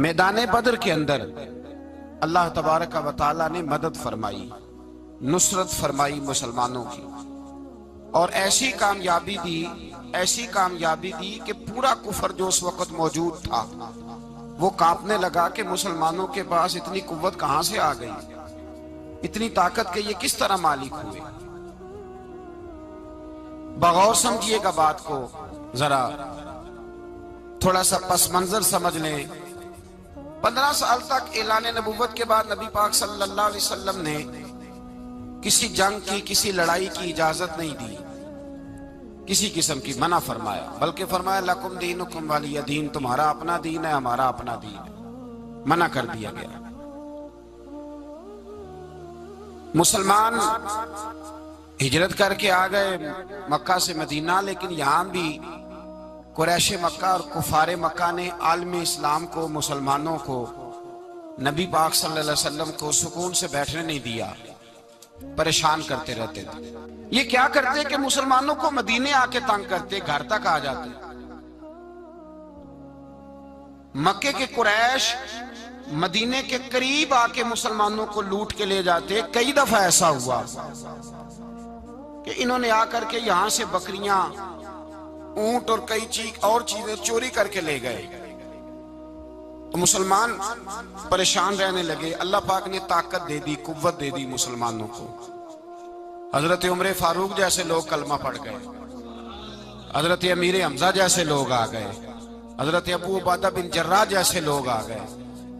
मैदान बदर के अंदर अल्लाह तबारक व तआला ने मदद फरमाई, नुसरत फरमाई मुसलमानों की, और ऐसी कामयाबी दी कि पूरा कुफर जो उस वक्त मौजूद था वो कांपने लगा कि मुसलमानों के पास इतनी कुव्वत कहां से आ गई, इतनी ताकत के ये किस तरह मालिक हुए। बगौर समझिएगा बात को, जरा थोड़ा सा पस मंजर समझ लें। 15 साल तक ऐलान नबूवत के बाद नबी पाक सल्लल्लाहु अलैहि वसल्लम ने किसी जंग की, किसी लड़ाई की इजाजत नहीं दी, किसी किस्म की मना फरमाया, बल्कि फरमाया लकुम दीनुकुम वलिय दीन, तुम्हारा अपना दीन है, हमारा अपना दीन है। मना कर दिया गया। मुसलमान हिजरत करके आ गए मक्का से मदीना, लेकिन यहां भी कुरैश मक्का और कुफारे मक्का ने आलम इस्लाम को, मुसलमानों को, नबी पाक सल्लल्लाहु अलैहि वसल्लम को सुकून से बैठने नहीं दिया, परेशान करते रहते थे। ये क्या करते कि मुसलमानों को मदीने आके तंग करते, घर तक आ जाते। मक्के के कुरैश मदीने के करीब आके मुसलमानों को लूट के ले जाते। कई दफा ऐसा हुआ कि इन्होंने आकर के यहां से बकरियां, ऊंट और कई चीजें चोरी करके ले गए। तो मुसलमान परेशान रहने लगे। अल्लाह पाक ने ताकत दे दी, कुव्वत दे दी मुसलमानों को। हजरत उमर फारूक जैसे लोग कलमा पढ़ गए, हजरत अमीर हमजा जैसे लोग आ गए, हजरत अबू उबादा बिन जर्राह जैसे लोग आ गए,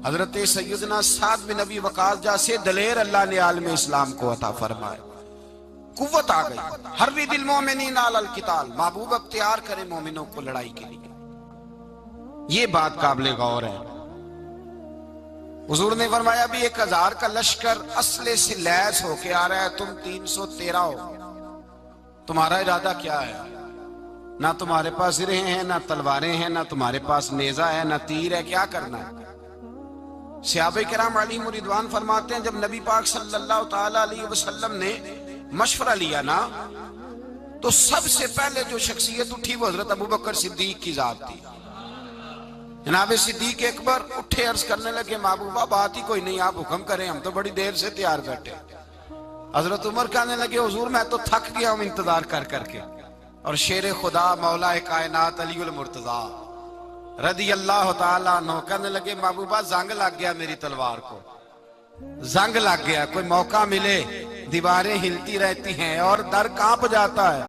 हजरत सैयदना साद बिन अबी वकास जैसे दलेर अल्लाह ने आलम इस्लाम को अता फरमाए। कुव्वत आ गई। हर दिल मोमिनीन अलल किताल, महबूब अख्तियार करे मोमिनों को लड़ाई के लिए। ये बात काबिल गौर है। हुजूर ने फरमाया भी 1000 का लश्कर असले से लैस होके आ रहा है, तुम 313 हो, तुम्हारा इरादा क्या है? ना तुम्हारे पास सिरे हैं, ना तलवारें हैं, ना तुम्हारे पास नेजा है, ना तीर है, क्या करना है? सहाबा किराम अलैहिम रिदवान फरमाते हैं, जब नबी पाक सल्लल्लाहु तआला अलैहि वसल्लम ने मशवरा लिया ना, तो सबसे पहले जो शख्सियत उठी वो हजरत अबू बकर सिद्दीक की जात थी। जनाब सिद्दीक अकबर उठे, अर्ज करने लगे, महबूबा बात ही कोई नहीं, आप हुक्म करें, हम तो बड़ी देर से तैयार बैठे। हजरत उमर कहने लगे, हुजूर मैं तो थक गया हूं इंतजार कर करके। और शेर खुदा मौला कायनात अलीउल मुर्तजा रदी अल्लाह तआला अन्हु कहने लगे, महबूबा जंग लग गया मेरी तलवार को, जंग लग गया, कोई मौका मिले, दीवारें हिलती रहती हैं और दर कांप जाता है।